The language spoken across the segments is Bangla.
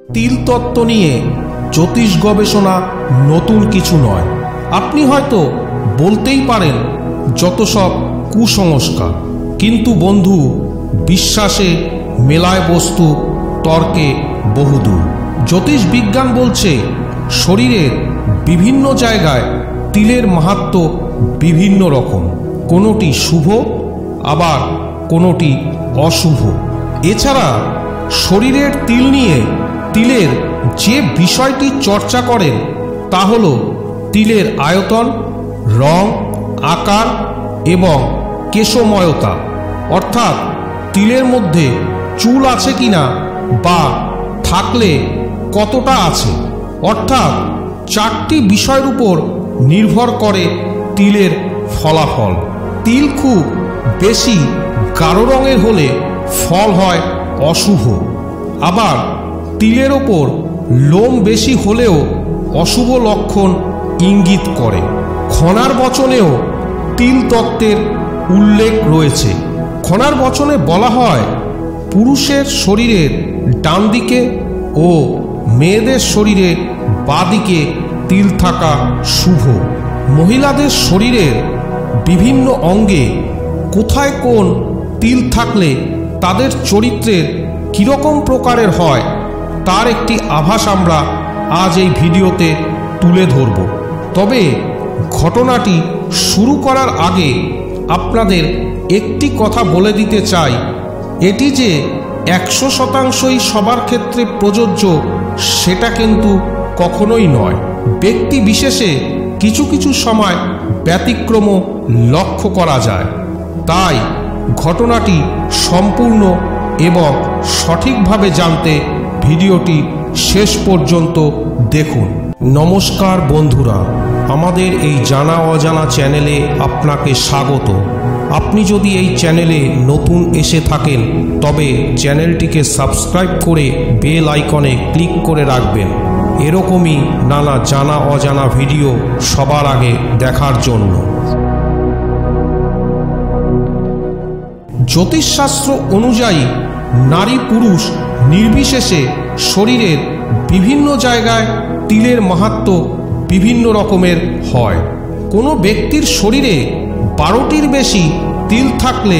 তিল তত্ত্ব নিয়ে জ্যোতিষ গবেষণা নতুন কিছু নয়। আপনি হয়তো বলতেই পারেন যত সব কুসংস্কার, কিন্তু বন্ধু, বিশ্বাসে মেলায় বস্তু, তর্কে বহুদূর। জ্যোতিষ বিজ্ঞান বলছে শরীরের বিভিন্ন জায়গায় তিলের মাহাত্ম্য বিভিন্ন রকম, কোনোটি শুভ আবার কোনোটি অশুভ। এছাড়া শরীরের তিল নিয়ে তিলের যে বিষয়টি চর্চা করেন তা হল তিলের আয়তন, রং, আকার এবং কেশময়তা, অর্থাৎ তিলের মধ্যে চুল আছে কিনা বা থাকলে কতটা আছে। অর্থাৎ 4টি বিষয়ের উপর নির্ভর করে তিলের ফলাফল। তিল খুব বেশি গাঢ় রঙের হলে ফল হয় অশুভ, আবার তিলের ওপর লোম বেশি হলেও অশুভ লক্ষণ ইঙ্গিত করে। খনার বচনেও তিল তত্ত্বের উল্লেখ রয়েছে। খনার বচনে বলা হয় পুরুষের শরীরের ডান দিকে ও মেয়েদের শরীরে বাঁ দিকে তিল থাকা শুভ। মহিলাদের শরীরের বিভিন্ন অঙ্গে কোথায় কোন তিল থাকলে তাদের চরিত্রের কীরকম প্রকারের হয় তার একটি আভাস আমরা আজ এই ভিডিওতে তুলে ধরব। তবে ঘটনাটি শুরু করার আগে আপনাদের একটি কথা বলে দিতে চাই, এটি যে 100%ই সবার ক্ষেত্রে প্রযোজ্য সেটা কিন্তু কখনোই নয়। ব্যক্তি বিশেষে কিছু কিছু সময় ব্যতিক্রমও লক্ষ্য করা যায়। তাই ঘটনাটি সম্পূর্ণ এবং সঠিকভাবে জানতে ভিডিওটি শেষ পর্যন্ত দেখুন। নমস্কার বন্ধুরা, আমাদের এই জানা অজানা চ্যানেলে আপনাকে স্বাগত। আপনি যদি এই চ্যানেলে নতুন এসে থাকেন তবে চ্যানেলটিকে সাবস্ক্রাইব করে বেল আইকনে ক্লিক করে রাখবেন, এরকমই নানা জানা অজানা ভিডিও সবার আগে দেখার জন্য। জ্যোতিষশাস্ত্র অনুযায়ী নারী পুরুষ নির্বিশেষে শরীরের বিভিন্ন জায়গায় তিলের মাহাত্ম্য বিভিন্ন রকমের হয়। কোনো ব্যক্তির শরীরে 12টির বেশি তিল থাকলে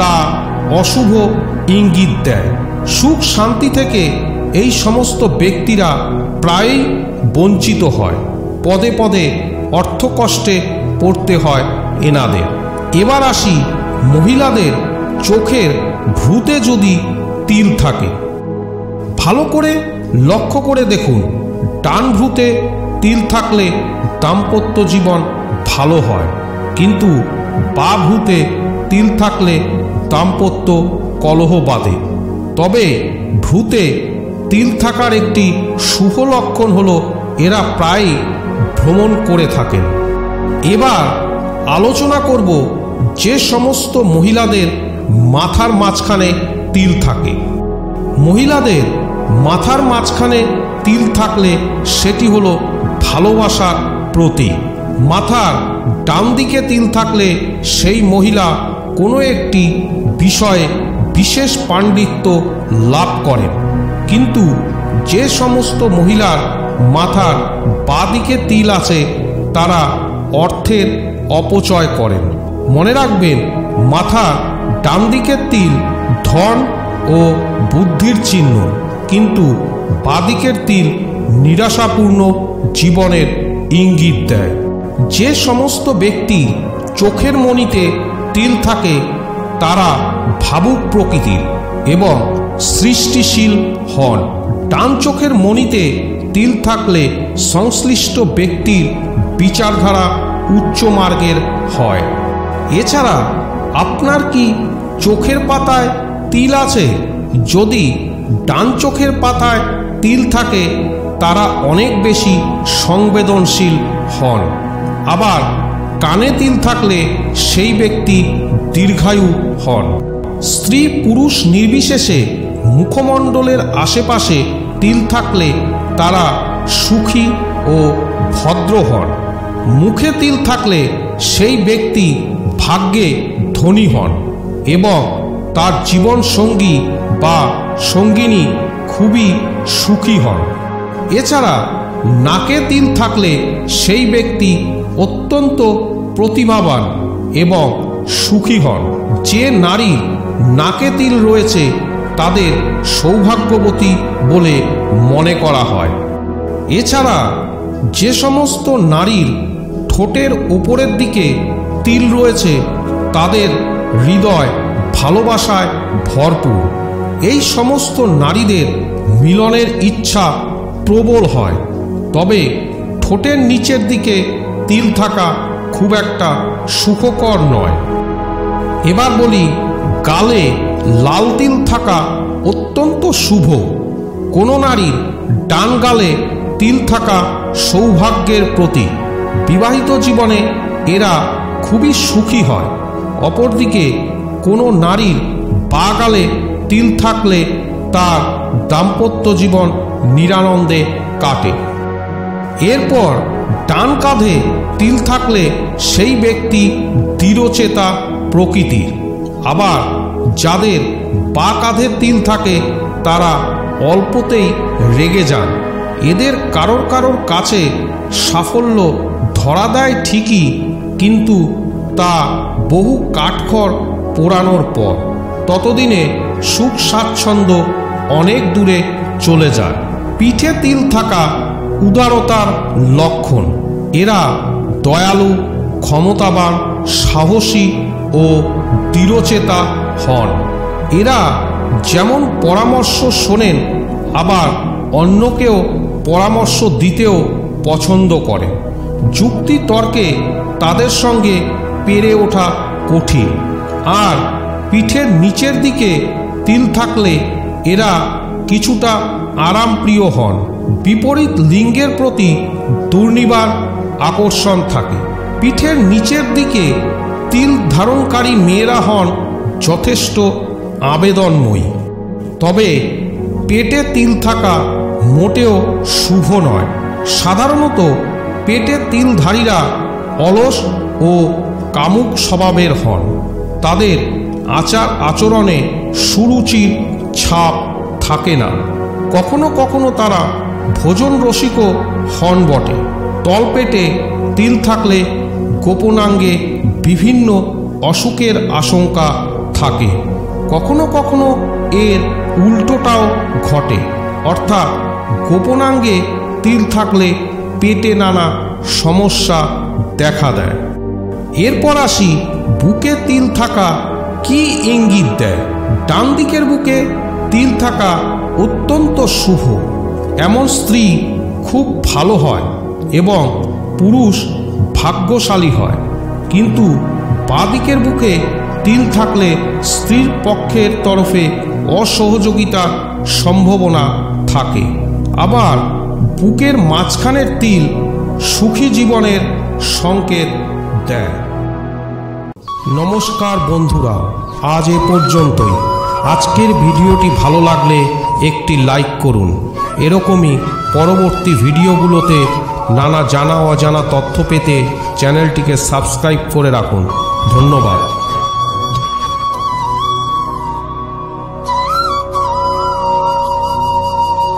তা অশুভ ইঙ্গিত দেয়। সুখ শান্তি থেকে এই সমস্ত ব্যক্তিরা প্রায়ই বঞ্চিত হয়, পদে পদে অর্থকষ্টে পড়তে হয় এনাদের। এবার আসি মহিলাদের চোখের ভ্রুতে যদি তিল থাকে। ভালো করে লক্ষ্য করে দেখুন, ডান ভ্রুতে তিল থাকলে দাম্পত্য জীবন ভালো হয়, কিন্তু বাঁ ভ্রুতে তিল থাকলে দাম্পত্য কলহ বাধে। তবে ভ্রুতে তিল থাকার একটি শুভ লক্ষণ হলো এরা প্রায়ই ভ্রমণ করে থাকেন। এবার আলোচনা করব যে সমস্ত মহিলাদের মাথার মাঝখানে তিল থাকে। মহিলাদের মাথার মাঝখানে তিল থাকলে সেটি হলো ভালোবাসার প্রতীক। মাথার ডান দিকে তিল থাকলে সেই মহিলা কোনো একটি বিষয়ে বিশেষ পাণ্ডিত্য লাভ করেন, কিন্তু যে সমস্ত মহিলার মাথার বাঁ দিকে তিল আছে তারা অর্থের অপচয় করেন। মনে রাখবেন, মাথার ডান দিকের তিল ধন ও বুদ্ধির চিহ্ন, কিন্তু বাঁ দিকের তিল নিরাশাপূর্ণ জীবনের ইঙ্গিত দেয়। যে সমস্ত ব্যক্তি চোখের মণিতে তিল থাকে তারা ভাবুক প্রকৃতির এবং সৃষ্টিশীল হন। ডান চোখের মণিতে তিল থাকলে সংশ্লিষ্ট ব্যক্তির বিচারধারা উচ্চ মার্গের হয়। এছাড়া আপনার কি চোখের পাতায় তিল আছে? যদি ডান চোখের পাতায় তিল থাকে তারা অনেক বেশি সংবেদনশীল হন। আবার কানে তিল থাকলে সেই ব্যক্তি দীর্ঘায়ু হন। স্ত্রী পুরুষ নির্বিশেষে মুখমণ্ডলের আশেপাশে তিল থাকলে তারা সুখী ও ভদ্র হন। মুখে তিল থাকলে সেই ব্যক্তি ভাগ্যে ধনী হন এবং তার জীবন সঙ্গী বা সঙ্গিনী খুবই সুখী হন। এছাড়া নাকে তিল থাকলে সেই ব্যক্তি অত্যন্ত প্রতিভাবান এবং সুখী হন। যে নারী নাকে তিল রয়েছে তাদের সৌভাগ্যবতী বলে মনে করা হয়। এছাড়া যে সমস্ত নারীর ঠোঁটের উপরের দিকে তিল রয়েছে তাদের হৃদয় ভালোবাসায় ভরপুর। এই সমস্ত নারীদের মিলনের ইচ্ছা প্রবল হয়। তবে ঠোঁটের নিচের দিকে তিল থাকা খুব একটা সুখকর নয়। এবার বলি, গালে লাল তিল থাকা অত্যন্ত শুভ। কোনো নারীর ডান গালে তিল থাকা সৌভাগ্যের প্রতীক। বিবাহিত জীবনে এরা খুবই সুখী হয়। অপরদিকে কোনো নারীর বাঁ গালে তিল থাকলে তার দাম্পত্য জীবন নিরানন্দে কাটে। এরপর ডান কাঁধে তিল থাকলে সেই ব্যক্তি দৃঢ়চেতা প্রকৃতির। আবার যাদের বাঁ কাঁধে তিল থাকে তারা অল্পতেই রেগে যান। এদের কারোর কাছে সাফল্য ধরা দেয় ঠিকই, কিন্তু তা বহু কাঠখড় পোড়ানোর পর। ততদিনে সুখ স্বাচ্ছন্দ্য অনেক দূরে চলে যায়। পিঠে তিল থাকা উদারতার লক্ষণ। এরা দয়ালু, ক্ষমতাবান, সাহসী ও দৃঢ়চেতা হন। এরা যেমন পরামর্শ শোনেন, আবার অন্যকেও পরামর্শ দিতেও পছন্দ করে। যুক্তি তর্কে তাদের সঙ্গে পেরে ওঠা কঠিন। আর পিঠের নিচের দিকে তিল থাকলে এরা কিছুটা আরামপ্রিয় হন। বিপরীত লিঙ্গের প্রতি দুর্নিবার আকর্ষণ থাকে। পিঠের নিচের দিকে তিল ধারণকারী মেয়েরা হন যথেষ্ট আবেদনময়ী। তবে পেটে তিল থাকা মোটেও শুভ নয়। সাধারণত পেটে তিলধারীরা অলস ও কামুক স্বভাবের হন। তাদের আচার আচরণে সুরুচির ছাপ থাকে না। কখনো কখনো তারা ভোজন রসিকও হন বটে। তলপেটে তিল থাকলে গোপনাঙ্গে বিভিন্ন অসুখের আশঙ্কা থাকে। কখনো কখনো এর উল্টোটাও ঘটে, অর্থাৎ গোপনাঙ্গে তিল থাকলে পেটে নানা সমস্যা দেখা দেয়। এরপর আসি, বুকে তিল থাকা কি ইঙ্গিত দেয়। ডান দিকের বুকে তিল থাকা অত্যন্ত শুভ। এমন স্ত্রী খুব ভালো হয় এবং পুরুষ ভাগ্যশালী হয়। কিন্তু বাঁ দিকের বুকে তিল থাকলে স্ত্রীর পক্ষের তরফে অসহযোগিতার সম্ভাবনা থাকে। আবার বুকের মাঝখানের তিল সুখী জীবনের সংকেত দেয়। নমস্কার বন্ধুরা, আজ এ পর্যন্তই। আজকের ভিডিওটি ভালো লাগলে একটি লাইক করুন। এরকমই পরবর্তী ভিডিওগুলোতে নানা জানা অজানা তথ্য পেতে চ্যানেলটিকে সাবস্ক্রাইব করে রাখুন। ধন্যবাদ।